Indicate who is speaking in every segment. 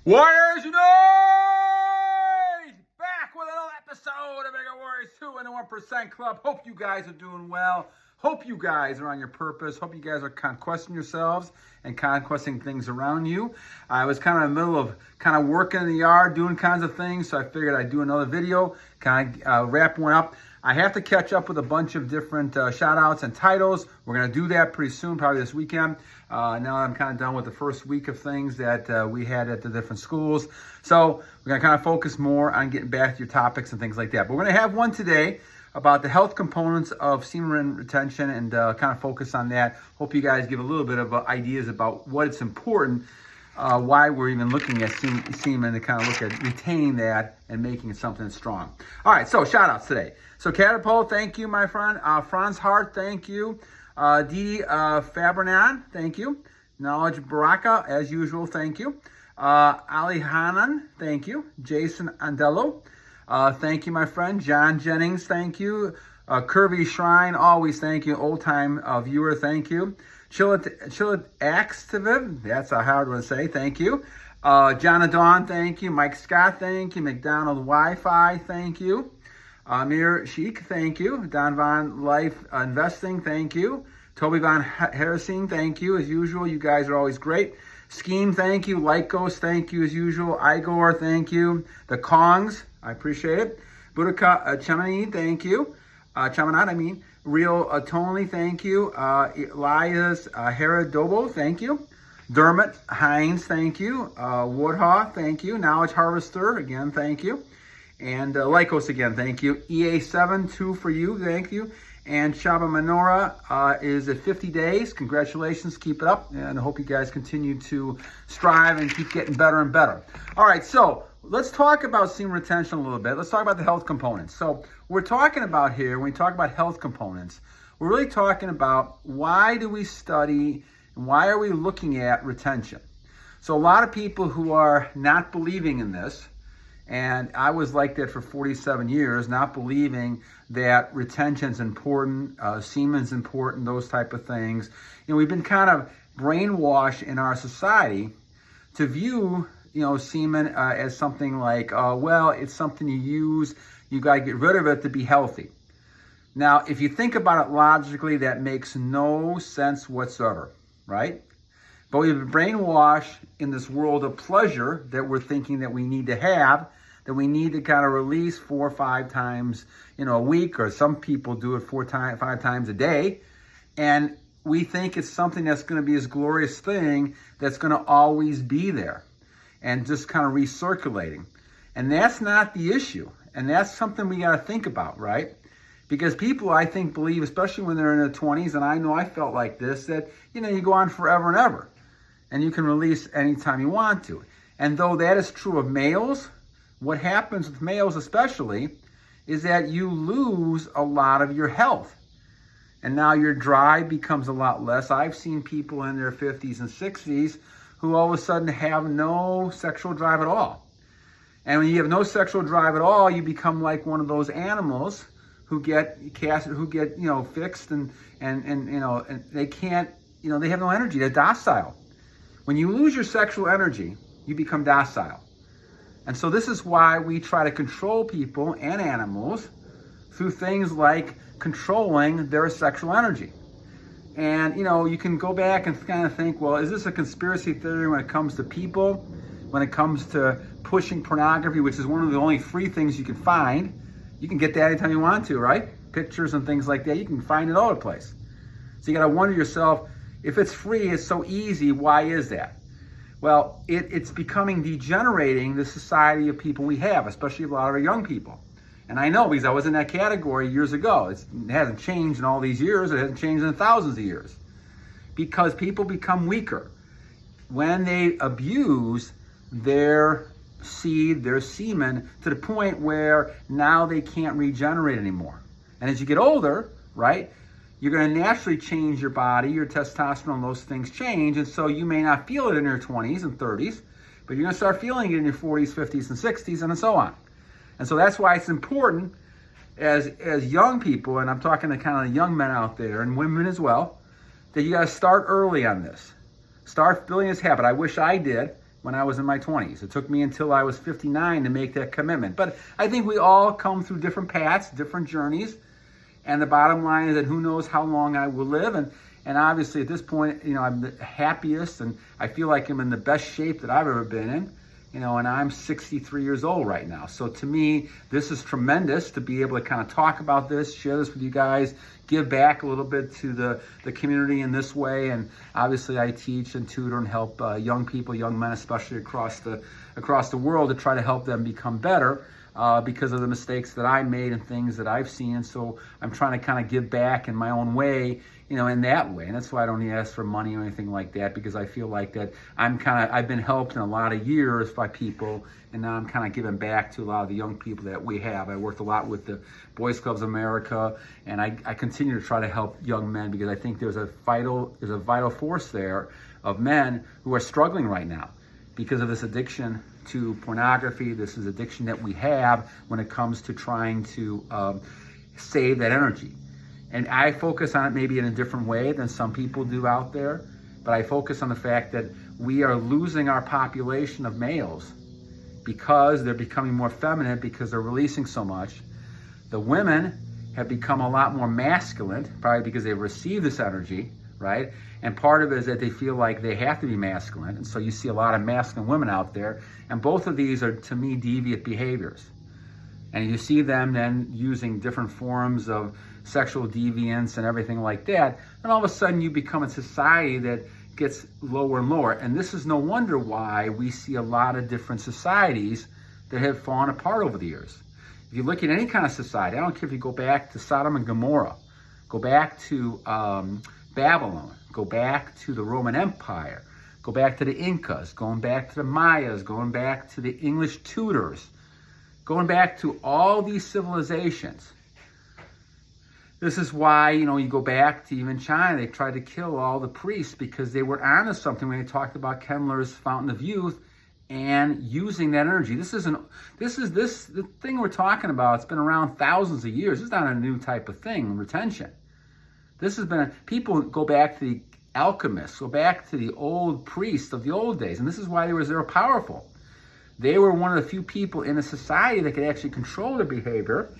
Speaker 1: Warriors Unite! Back with another episode of Mega Warriors 2 and the 1% Club. Hope you guys are doing well. Hope you guys are on your purpose. Hope you guys are conquesting yourselves and conquesting things around you. I was kind of in the middle of working in the yard, doing kinds of things, so I figured I'd do another video, wrap one up. I have to catch up with a bunch of different shout-outs and titles. We're going to do that pretty soon, probably this weekend. Now I'm kind of done with the first week of things that we had at the different schools. So we're going to kind of focus more on getting back to your topics and things like that. But we're going to have one today about the health components of semen retention and kind of focus on that. Hope you guys give a little bit of ideas about what it's important, why we're even looking at semen to kind of look at retaining that and making it something strong. All right, so shout outs today. So Capitelt, thank you, my friend. Frazhart, thank you. Dede Fabinaha, thank you. Knowledge Berakah, as usual, thank you. Alijannoun, thank you. Jason Andello, thank you, my friend. Jennings, thank you. Curvy Shrine, always thank you. Old time viewer, thank you. Chillsxative, that's a hard one to say, thank you. Jon the Dawn, thank you. Mike Scott, thank you. McDonald WiFi, thank you. Amer Cheikh, thank you. Don Van Life Investing, thank you. Tobe Van Heirseele, thank you. As usual, you guys are always great. Scheme, thank you. Lykkos, thank you as usual. Igor, thank you. The Kongs, I appreciate it. Buddika Chaminade, thank you. Chaminade, Real Tony, thank you. Ellishaindabo, thank you. Dermot, hynes, thank you. Wartah, thank you. Knowledge Harvester, again, thank you. And Lykkos again, thank you. EA7, 2 for you, thank you. And Chaobimwroa is at 50 days. Congratulations, keep it up. And I hope you guys continue to strive and keep getting better and better. All right, so let's talk about semen retention a little bit. Let's talk about the health components. So we're talking about here, when we talk about health components, we're really talking about why do we study and why are we looking at retention? So a lot of people who are not believing in this, and I was like that for 47 years, not believing that retention's important, semen's important, those type of things. You know, we've been kind of brainwashed in our society to view, semen as something like, well, it's something you use, you got to get rid of it to be healthy. Now, if you think about it logically, that makes no sense whatsoever, right? But we've been brainwashed in this world of pleasure that we're thinking that we need to have, that we need to kind of release 4 or 5 times, a week, or some people do it 5 times a day. And we think it's something that's going to be this glorious thing that's going to always be there and just kind of recirculating. And that's not the issue. And that's something we got to think about, right? Because people, I think, believe, especially when they're in their 20s, and I know I felt like this, that, you go on forever and ever. And you can release anytime you want to. And though that is true of males, what happens with males especially is that you lose a lot of your health. And now your drive becomes a lot less. I've seen people in their 50s and 60s who all of a sudden have no sexual drive at all. And when you have no sexual drive at all, you become like one of those animals who get fixed and they can't, they have no energy. They're docile. When you lose your sexual energy, you become docile. And so this is why we try to control people and animals through things like controlling their sexual energy. And, you can go back and kind of think, well, is this a conspiracy theory when it comes to people, when it comes to pushing pornography, which is one of the only free things you can find? You can get that anytime you want to, right? Pictures and things like that, you can find it all over the place. So you got to wonder yourself, if it's free, it's so easy, why is that? Well, it's becoming degenerating the society of people we have, especially a lot of our young people. And I know because I was in that category years ago. It hasn't changed in all these years. It hasn't changed in thousands of years. Because people become weaker when they abuse their seed, their semen, to the point where now they can't regenerate anymore. And as you get older, right, you're going to naturally change your body, your testosterone, those things change. And so you may not feel it in your 20s and 30s, but you're going to start feeling it in your 40s, 50s, and 60s, and so on. And so that's why it's important as young people, and I'm talking to kind of young men out there and women as well, that you got to start early on this. Start building this habit. I wish I did. when I was in my 20s. It took me until I was 59 to make that commitment. But I think we all come through different paths, different journeys. And the bottom line is that who knows how long I will live. And obviously at this point, I'm the happiest and I feel like I'm in the best shape that I've ever been in. And I'm 63 years old right now. So to me, this is tremendous to be able to kind of talk about this, share this with you guys, give back a little bit to the community in this way. And obviously I teach and tutor and help young people, young men, especially across the world, to try to help them become better because of the mistakes that I made and things that I've seen. And so I'm trying to kind of give back in my own way, in that way. And that's why I don't ask for money or anything like that, because I feel like that I've been helped in a lot of years by people, and now I'm kind of giving back to a lot of the young people that we have. I worked a lot with the Boys Clubs of America, and I continue to try to help young men because I think there's a vital force there of men who are struggling right now because of this addiction to pornography. This is addiction that we have when it comes to trying to save that energy. And I focus on it maybe in a different way than some people do out there, but I focus on the fact that we are losing our population of males because they're becoming more feminine because they're releasing so much. The women have become a lot more masculine, probably because they've received this energy, right? And part of it is that they feel like they have to be masculine. And so you see a lot of masculine women out there. And both of these are, to me, deviant behaviors. And you see them then using different forms of sexual deviance and everything like that. And all of a sudden you become a society that gets lower and lower. And this is no wonder why we see a lot of different societies that have fallen apart over the years. If you look at any kind of society, I don't care if you go back to Sodom and Gomorrah, go back to Babylon, go back to the Roman Empire, go back to the Incas, going back to the Mayas, going back to the English Tudors, going back to all these civilizations. This is why, you go back to even China, they tried to kill all the priests because they were onto something when they talked about Kemmler's Fountain of Youth and using that energy. The thing we're talking about, it's been around thousands of years. It's not a new type of thing, retention. This has been, people go back to the alchemists, go back to the old priests of the old days, and this is why they were powerful. They were one of the few people in a society that could actually control their behavior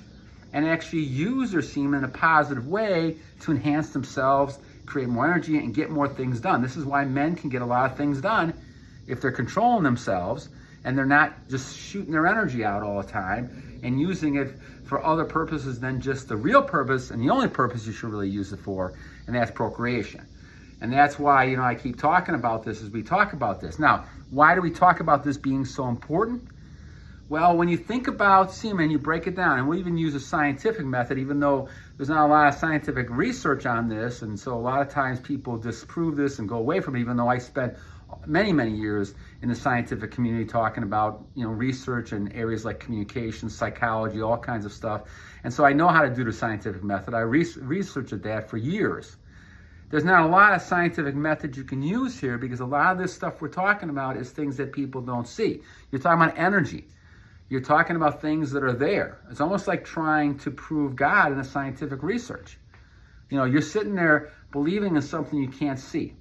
Speaker 1: and actually use their semen in a positive way to enhance themselves, create more energy, and get more things done. This is why men can get a lot of things done if they're controlling themselves and they're not just shooting their energy out all the time and using it for other purposes than just the real purpose and the only purpose you should really use it for, and that's procreation. And that's why, I keep talking about this as we talk about this. Now, why do we talk about this being so important? Well, when you think about semen, you break it down, and we'll even use a scientific method, even though there's not a lot of scientific research on this, and so a lot of times people disprove this and go away from it, even though I spent many, many years in the scientific community talking about, research in areas like communication, psychology, all kinds of stuff. And so I know how to do the scientific method. I researched that for years. There's not a lot of scientific methods you can use here because a lot of this stuff we're talking about is things that people don't see. You're talking about energy. You're talking about things that are there. It's almost like trying to prove God in a scientific research. You're sitting there believing in something you can't see.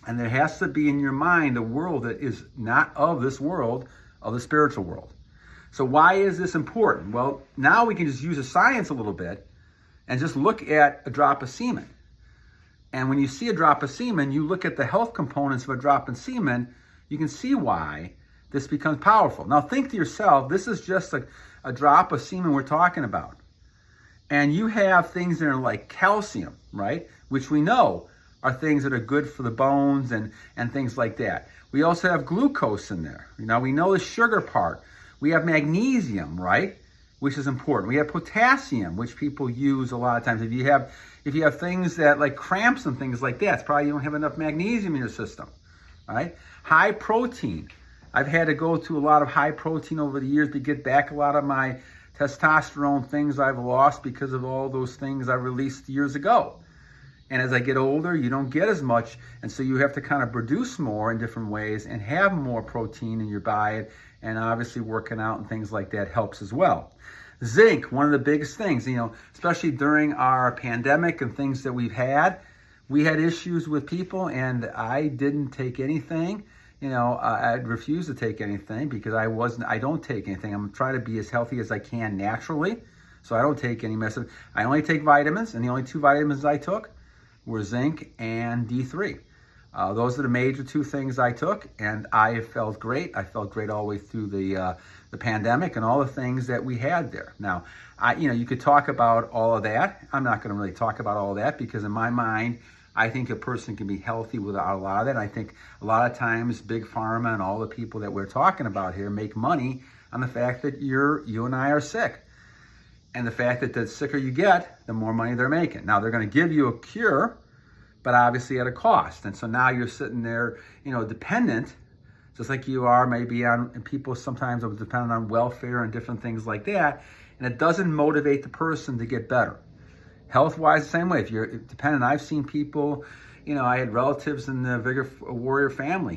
Speaker 1: And there has to be in your mind a world that is not of this world, of the spiritual world. So why is this important? Well, now we can just use the science a little bit and just look at a drop of semen. And when you see a drop of semen, you look at the health components of a drop of semen, you can see why this becomes powerful. Now think to yourself, this is just a drop of semen we're talking about. And you have things that are like calcium, right? Which we know are things that are good for the bones and things like that. We also have glucose in there. We know the sugar part. We have magnesium, right? Which is important. We have potassium, which people use a lot of times. If you have things that like cramps and things like that, it's probably you don't have enough magnesium in your system, right? High protein. I've had to go to a lot of high protein over the years to get back a lot of my testosterone things I've lost because of all those things I released years ago. And as I get older, you don't get as much. And so you have to kind of produce more in different ways and have more protein in your diet. And obviously working out and things like that helps as well. Zinc, one of the biggest things, especially during our pandemic and things that we had issues with people, and I didn't take anything. I'd refuse to take anything because I don't take anything. I'm trying to be as healthy as I can naturally. So I don't take any medicine. I only take vitamins, and the only 2 vitamins I took were zinc and D3. Those are the major 2 things I took, and I felt great. I felt great all the way through the pandemic and all the things that we had there. Now, you could talk about all of that. I'm not going to really talk about all of that because in my mind, I think a person can be healthy without a lot of that. I think a lot of times Big Pharma and all the people that we're talking about here make money on the fact that you and I are sick. And the fact that the sicker you get, the more money they're making. Now, they're going to give you a cure, but obviously at a cost. And so now you're sitting there, dependent, just like you are maybe on, and people sometimes are dependent on welfare and different things like that. And it doesn't motivate the person to get better. Health-wise, the same way. If you're dependent, I've seen people, I had relatives in the Vigor Warrior family,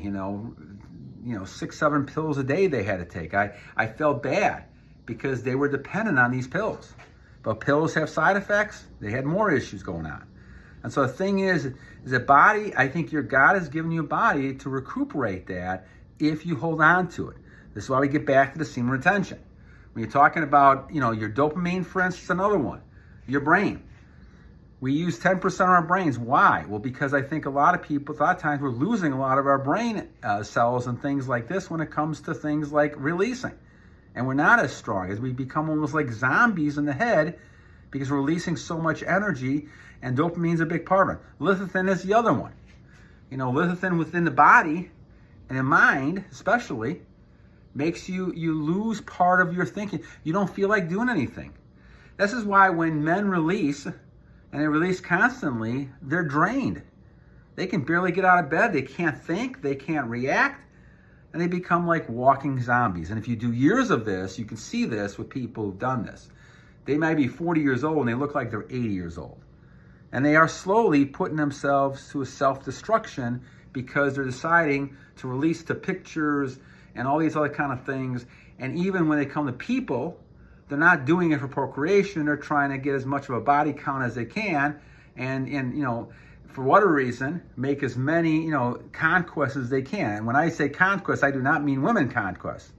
Speaker 1: 6, 7 pills a day they had to take. I felt bad because they were dependent on these pills. But pills have side effects. They had more issues going on. And so the thing is that body, I think your God has given you a body to recuperate that if you hold on to it. This is why we get back to the semen retention. When you're talking about, your dopamine, for instance, another one, your brain. We use 10% of our brains. Why? Well, because I think a lot of times we're losing a lot of our brain cells and things like this when it comes to things like releasing. And we're not as strong as we become almost like zombies in the head because we're releasing so much energy, and dopamine's a big part of it. Lecithin is the other one. Lecithin within the body and the mind especially makes you lose part of your thinking. You don't feel like doing anything. This is why when men release, and they release constantly, they're drained. They can barely get out of bed. They can't think. They can't react. And they become like walking zombies. And if you do years of this, you can see this with people who've done this. They might be 40 years old and they look like they're 80 years old. And they are slowly putting themselves to a self-destruction because they're deciding to release to pictures and all these other kind of things. And even when they come to people, they're not doing it for procreation. They're trying to get as much of a body count as they can. And for whatever reason, make as many, conquests as they can. And when I say conquest, I do not mean women conquest.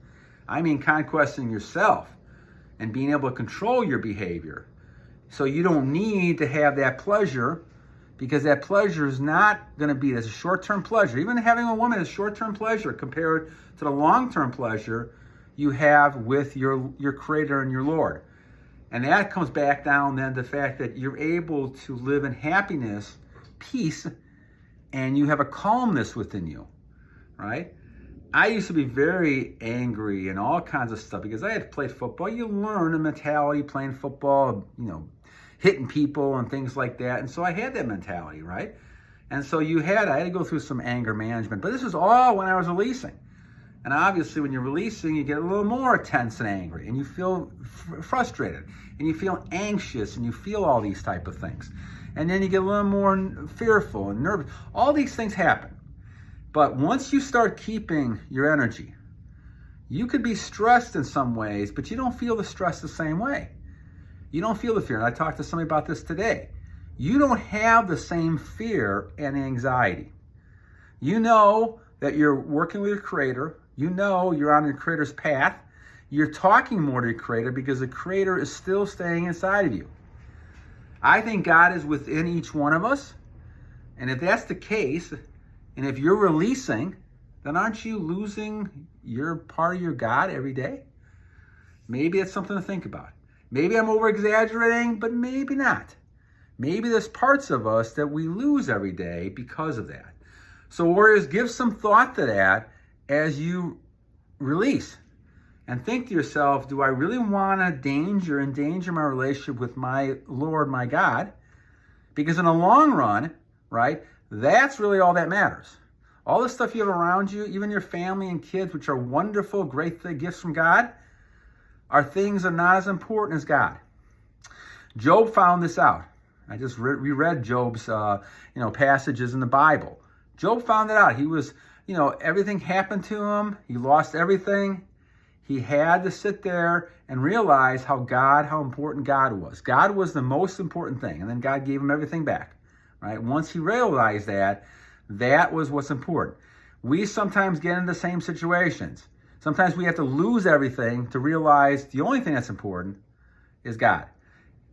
Speaker 1: I mean conquesting yourself and being able to control your behavior. So you don't need to have that pleasure because that pleasure is not going to be this short-term pleasure. Even having a woman is short-term pleasure compared to the long-term pleasure you have with your Creator and your Lord. And that comes back down then to the fact that you're able to live in happiness, peace, and you have a calmness within you, right? I used to be very angry and all kinds of stuff because I had played football. You learn the mentality playing football, hitting people and things like that. And so I had that mentality, right? And so I had to go through some anger management. But this was all when I was releasing. And obviously when you're releasing, you get a little more tense and angry. And you feel frustrated. And you feel anxious. And you feel all these type of things. And then you get a little more fearful and nervous. All these things happen. But once you start keeping your energy, you could be stressed in some ways, but you don't feel the stress the same way. You don't feel the fear. And I talked to somebody about this today. You don't have the same fear and anxiety. You know that you're working with your Creator. You know you're on your Creator's path. You're talking more to your Creator because the Creator is still staying inside of you. I think God is within each one of us. And if that's the case, and if you're releasing, then aren't you losing your part of your God every day? Maybe it's something to think about. Maybe I'm over-exaggerating, but maybe not. Maybe there's parts of us that we lose every day because of that. So warriors, give some thought to that as you release. And think to yourself, do I really want to endanger my relationship with my Lord, my God? Because in the long run, right, that's really all that matters. All the stuff you have around you, even your family and kids, which are wonderful, great gifts from God, are things that are not as important as God. Job found this out. I just reread Job's passages in the Bible. Job found it out. He was, everything happened to him. He lost everything. He had to sit there and realize how important God was. God was the most important thing. And then God gave him everything back. Right? Once he realized that was what's important. We sometimes get into the same situations. Sometimes we have to lose everything to realize the only thing that's important is God.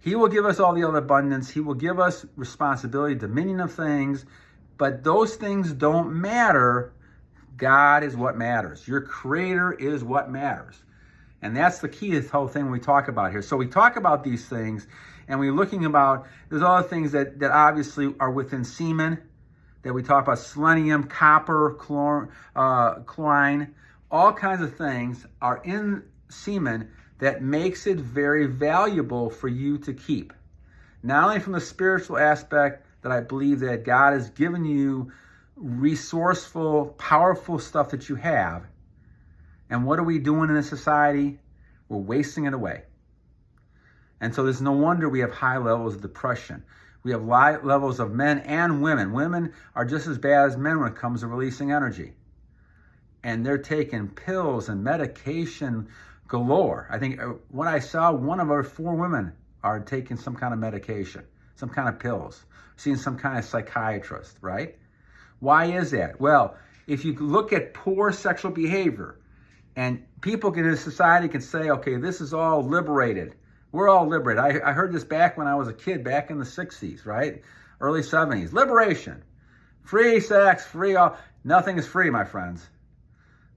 Speaker 1: He will give us all the other abundance. He will give us responsibility, dominion of things, but those things don't matter. God is what matters. Your Creator is what matters. And that's the key to this whole thing we talk about here. So we talk about these things, and we're looking about, there's other things that obviously are within semen, that we talk about: selenium, copper, chlorine, all kinds of things are in semen that makes it very valuable for you to keep. Not only from the spiritual aspect, that I believe that God has given you resourceful, powerful stuff that you have. And what are we doing in this society? We're wasting it away. And so there's no wonder we have high levels of depression. We have high levels of men and women. Women are just as bad as men when it comes to releasing energy. And they're taking pills and medication galore. I think when I saw, one of our 4 women are taking some kind of medication, some kind of pills, seeing some kind of psychiatrist, right? Why is that? Well, if you look at poor sexual behavior, and people in this society can say, okay, this is all liberated. We're all liberated. I heard this back when I was a kid, back in the 60s, right? Early 70s. Liberation. Free sex, free all. Nothing is free, my friends.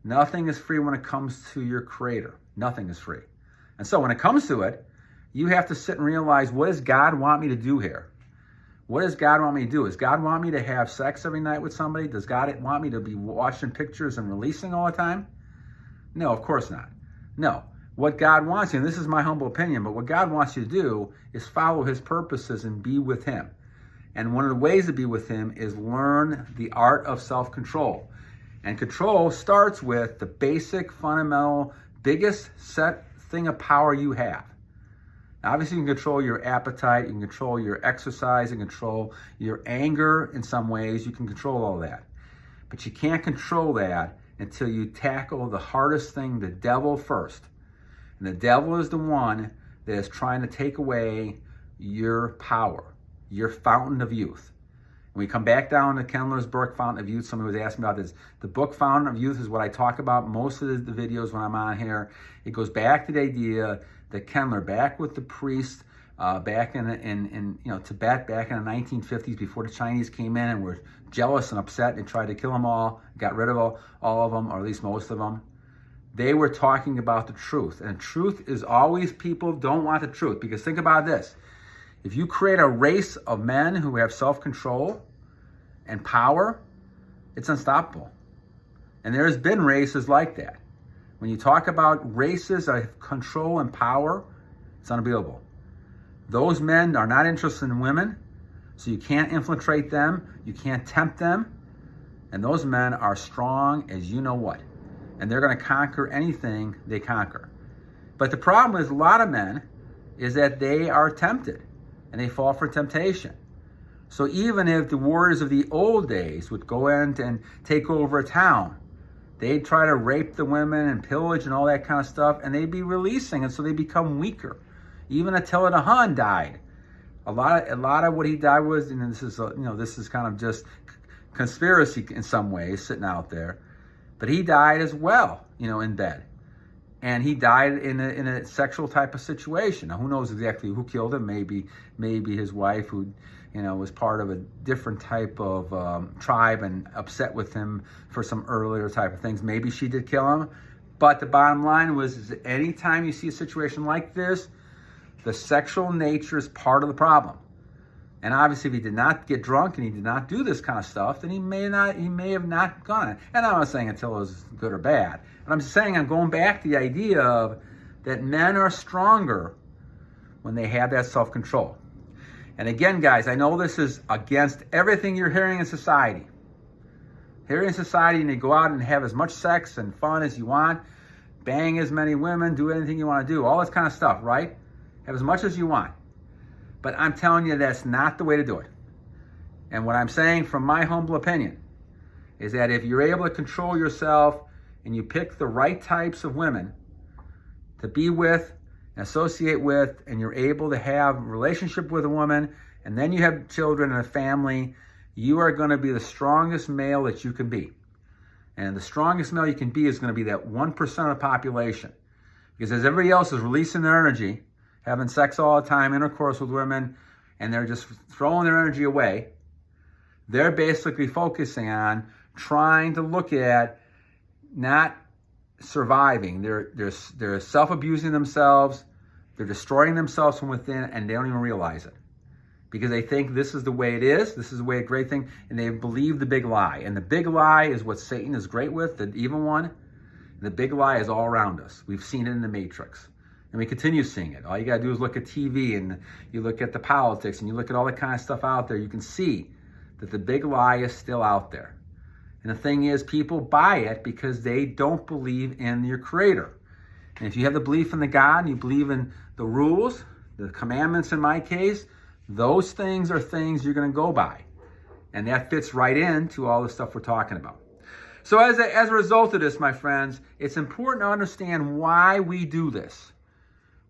Speaker 1: Nothing is free when it comes to your Creator. Nothing is free. And so when it comes to it, you have to sit and realize, what does God want me to do here? What does God want me to do? Does God want me to have sex every night with somebody? Does God want me to be watching pictures and releasing all the time? No, of course not. No. What God wants you, and this is my humble opinion, but what God wants you to do is follow His purposes and be with Him. And one of the ways to be with Him is learn the art of self-control. And control starts with the basic, fundamental, biggest set thing of power you have. Now, obviously, you can control your appetite, you can control your exercise, you can control your anger in some ways, you can control all that. But you can't control that until you tackle the hardest thing, the devil, first. And the devil is the one that is trying to take away your power, your fountain of youth. When we come back down to Kendler's book, Fountain of Youth, somebody was asking about this. The book Fountain of Youth is what I talk about most of the videos when I'm on here. It goes back to the idea that Kendler, back with the priest, back in Tibet, back in the 1950s, before the Chinese came in and were jealous and upset and tried to kill them all, got rid of all of them, or at least most of them. They were talking about the truth. And truth is always, people don't want the truth. Because think about this. If you create a race of men who have self-control and power, it's unstoppable. And there's been races like that. When you talk about races of control and power, it's unbeatable. Those men are not interested in women, so you can't infiltrate them, you can't tempt them, and those men are strong as you know what. And they're going to conquer anything they conquer. But the problem with a lot of men is that they are tempted, and they fall for temptation. So even if the warriors of the old days would go in and take over a town, they'd try to rape the women and pillage and all that kind of stuff, and they'd be releasing, and so they become weaker. Even Attila the Hun died. A lot of what he died was, and this is kind of just conspiracy in some ways sitting out there, but he died as well, in bed, and he died in a sexual type of situation. Now, who knows exactly who killed him? Maybe his wife, who was part of a different type of tribe and upset with him for some earlier type of things. Maybe she did kill him, but the bottom line was, anytime you see a situation like this, the sexual nature is part of the problem. And obviously, if he did not get drunk and he did not do this kind of stuff, then he may have not gone it. And I'm not saying Attila is good or bad. But I'm saying, I'm going back to the idea of that men are stronger when they have that self-control. And again, guys, I know this is against everything you're hearing in society. Hearing in society, and you go out and have as much sex and fun as you want, bang as many women, do anything you want to do, all this kind of stuff, right? Have as much as you want. But I'm telling you, that's not the way to do it. And what I'm saying, from my humble opinion, is that if you're able to control yourself and you pick the right types of women to be with and associate with, and you're able to have a relationship with a woman, and then you have children and a family, you are going to be the strongest male that you can be. And the strongest male you can be is going to be that 1% of the population. Because as everybody else is releasing their energy, having sex all the time, intercourse with women, and they're just throwing their energy away, they're basically focusing on trying to look at not surviving. They're self-abusing themselves. They're destroying themselves from within, and they don't even realize it. Because they think this is the way it is, this is the way a great thing, and they believe the big lie. And the big lie is what Satan is great with, the evil one. The big lie is all around us. We've seen it in the Matrix. And we continue seeing it. All you got to do is look at TV, and you look at the politics, and you look at all the kind of stuff out there. You can see that the big lie is still out there. And the thing is, people buy it because they don't believe in your Creator. And if you have the belief in the God, and you believe in the rules, the commandments in my case, those things are things you're going to go by. And that fits right into all the stuff we're talking about. So as a result of this, my friends, it's important to understand why we do this.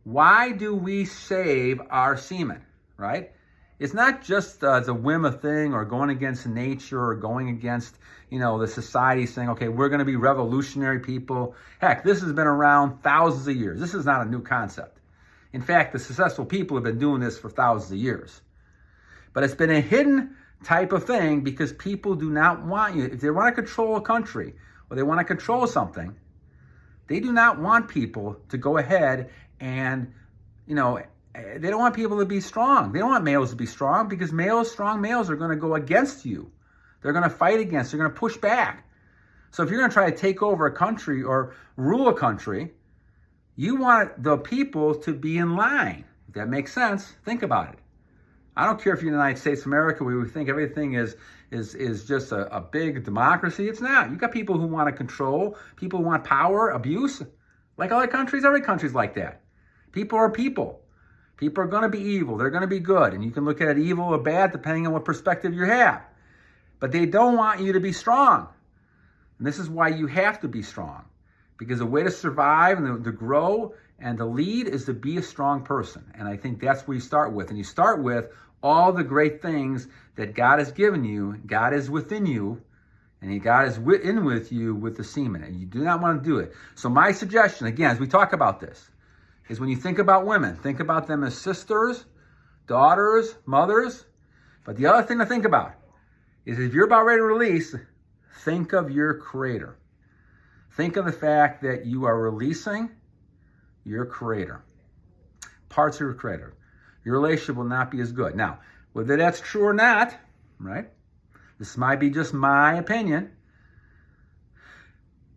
Speaker 1: Why do we save our semen, right? It's not just as a whim of thing or going against nature or going against, the society saying, okay, we're going to be revolutionary people. Heck, this has been around thousands of years. This is not a new concept. In fact, the successful people have been doing this for thousands of years. But it's been a hidden type of thing because people do not want you. If they want to control a country or they want to control something, they do not want people to go ahead and, they don't want people to be strong. They don't want males to be strong because strong males are going to go against you. They're going to fight against, they're going to push back. So if you're going to try to take over a country or rule a country, you want the people to be in line. If that makes sense, think about it. I don't care if you're in the United States of America where we think everything is just a big democracy. It's not. You got people who want to control, people who want power, abuse. Like other countries, every country's like that. People are people. People are going to be evil. They're going to be good. And you can look at it evil or bad depending on what perspective you have. But they don't want you to be strong. And this is why you have to be strong. Because the way to survive and to grow and to lead is to be a strong person. And I think that's where you start with. And you start with all the great things that God has given you. God is within you. And God is in with you with the semen. And you do not want to do it. So my suggestion, again, as we talk about this, is when you think about women, think about them as sisters, daughters, mothers. But the other thing to think about is if you're about ready to release, think of your Creator. Think of the fact that you are releasing your Creator. Parts of your Creator. Your relationship will not be as good. Now, whether that's true or not, right? This might be just my opinion.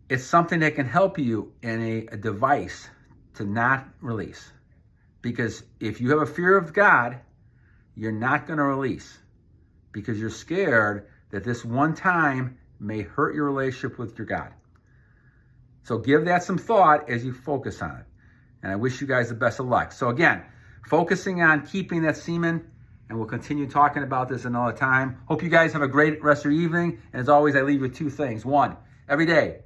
Speaker 1: It's something that can help you in a device to not release. Because if you have a fear of God, you're not going to release. Because you're scared that this one time may hurt your relationship with your God. So give that some thought as you focus on it. And I wish you guys the best of luck. So again, focusing on keeping that semen, and we'll continue talking about this another time. Hope you guys have a great rest of your evening. And as always, I leave you with two things. One, every day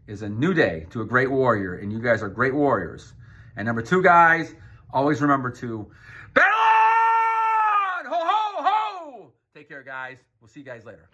Speaker 1: is a new day to a great warrior, and you guys are great warriors. And number two, guys, always remember to battle on! Ho, ho, ho! Take care, guys. We'll see you guys later.